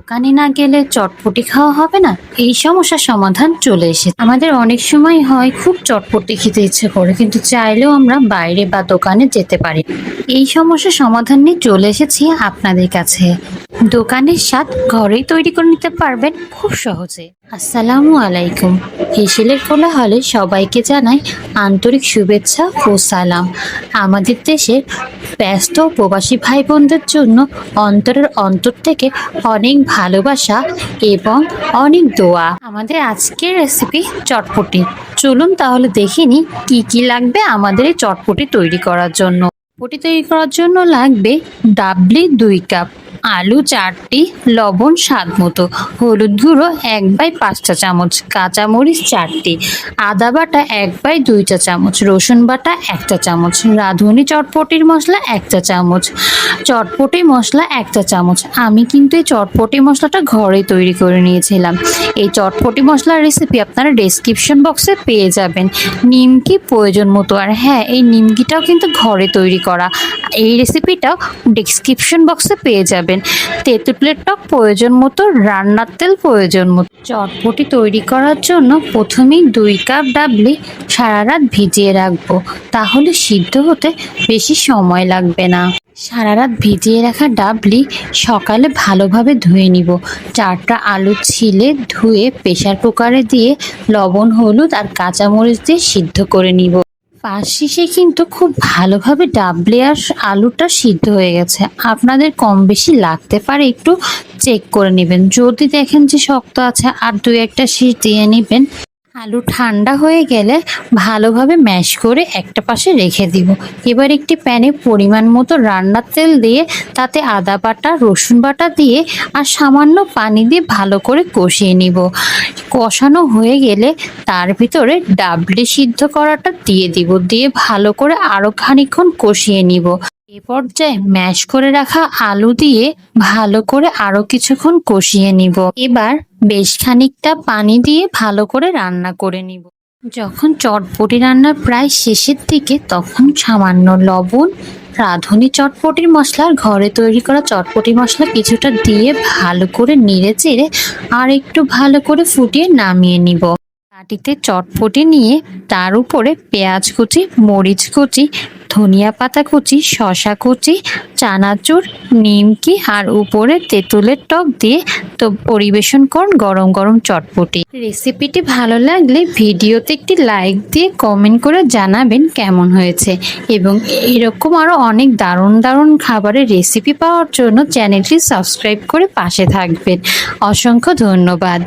দোকানে না গেলে চটপটি খাওয়া হবে না, এই সমস্যার সমাধান চলে এসেছে। আমাদের অনেক সময় হয় খুব চটপটি খেতে ইচ্ছে করে, কিন্তু চাইলেও আমরা বাইরে বা দোকানে যেতে পারি। এই সমস্যার সমাধান নিয়ে চলে এসেছি আপনাদের কাছে। দোকানের স্বাদ ঘরেই তৈরি করে নিতে পারবেন খুব সহজে। আসসালামু আলাইকুম। হেসেলের কোলাহলে সবাইকে জানাই আন্তরিক শুভেচ্ছা ও সালাম। আমাদের দেশের ব্যস্ত প্রবাসী ভাই বোনদের জন্য অন্তরের অন্তর থেকে অনেক ভালোবাসা এবং অনেক দোয়া। আমাদের আজকের রেসিপি চটপটি। চলুন তাহলে দেখে নিই কি কি লাগবে আমাদের এই চটপটি তৈরি করার জন্য। চটপটি তৈরি করার জন্য লাগবে ডাবলি 2 কাপ, আলু 4টি, লবণ স্বাদ মতো, হলুদ গুঁড়ো 1/5 চা চামচ, কাঁচামরিচ 4টি, আদা বাটা 1/2 চা চামচ, রসুন বাটা 1 চা চামচ, রাঁধুনি চটপটির মশলা 1 চা চামচ, চটপটি মশলা 1 চা চামচ। আমি কিন্তু এই চটপটি মশলাটা ঘরে তৈরি করে নিয়েছিলাম। এই চটপটি মশলার রেসিপি আপনারা ডেসক্রিপশন বক্সে পেয়ে যাবেন। নিমকি প্রয়োজন মতো, আর হ্যাঁ, এই নিমকিটাও কিন্তু ঘরে তৈরি করা। এই রেসিপিটাও ডেসক্রিপশন বক্সে পেয়ে যাবেন। তেঁতুলের টক প্রয়োজন মতো, রান্নার তেল প্রয়োজন মতো। চটপটি তৈরি করার জন্য প্রথমেই 2 কাপ ডাবলি সারা রাত ভিজিয়ে রাখবো, তাহলে সিদ্ধ হতে বেশি সময় লাগবে না। সারা রাত ভিজিয়ে রাখা ডাবলি সকালে ভালোভাবে ধুয়ে নিব। 4টা আলু ছিলে ধুয়ে প্রেসার কুকারে দিয়ে লবণ, হলুদ আর কাঁচামরিচ দিয়ে সিদ্ধ করে নিব। পাঁচ শেষে কিন্তু খুব ভালোভাবে ডাবলি আর আলুটা সিদ্ধ হয়ে গেছে। আপনাদের কম বেশি লাগতে পারে, একটু চেক করে নেবেন। যদি দেখেন যে শক্ত আছে, আর 2-1টা শীষ দিয়ে নেবেন। আলু ঠান্ডা হয়ে গেলে ভালোভাবে ম্যাশ করে একটা পাশে রেখে দিব। এবার একটি প্যানে পরিমাণ মতো রান্নার তেল দিয়ে তাতে আদা বাটা, রসুন বাটা দিয়ে আর সামান্য পানি দিয়ে ভালো করে কষিয়ে নিব। কষানো হয়ে গেলে তার ভিতরে ডাবলি সিদ্ধ করাটা দিয়ে দিব, দিয়ে ভালো করে আরও খানিকক্ষণ কষিয়ে নিব। এ পর্যায়ে ম্যাশ করে রাখা আলু দিয়ে ভালো করে আরো কিছুক্ষণ কষিয়ে নিব। এবার বেশ খানিকটা পানি দিয়ে ভালো করে রান্না করে নিব। যখন চটপটি রান্নার প্রায় শেষের দিকে, তখন সামান্য লবণ, রাঁধুনি চটপটির মশলার ঘরে তৈরি করা চটপটি মশলা কিছুটা দিয়ে ভালো করে নেড়ে চেড়ে আর একটু ভালো করে ফুটিয়ে নামিয়ে নিব। বাটিতে চটপটি নিয়ে তার উপরে পেঁয়াজ কুচি, মরিচ কুচি, ধনিয়া পাতা কুচি, শসা কুচি, চানাচুর, নিমকি আর উপরে তেঁতুলের টক দিয়ে তো পরিবেশন করুন গরম গরম চটপটি। রেসিপিটি ভালো লাগলে ভিডিওতে একটি লাইক দিয়ে কমেন্ট করে জানাবেন কেমন হয়েছে, এবং এরকম আরও অনেক দারুণ দারুণ খাবারের রেসিপি পাওয়ার জন্য চ্যানেলটি সাবস্ক্রাইব করে পাশে থাকবেন। অসংখ্য ধন্যবাদ।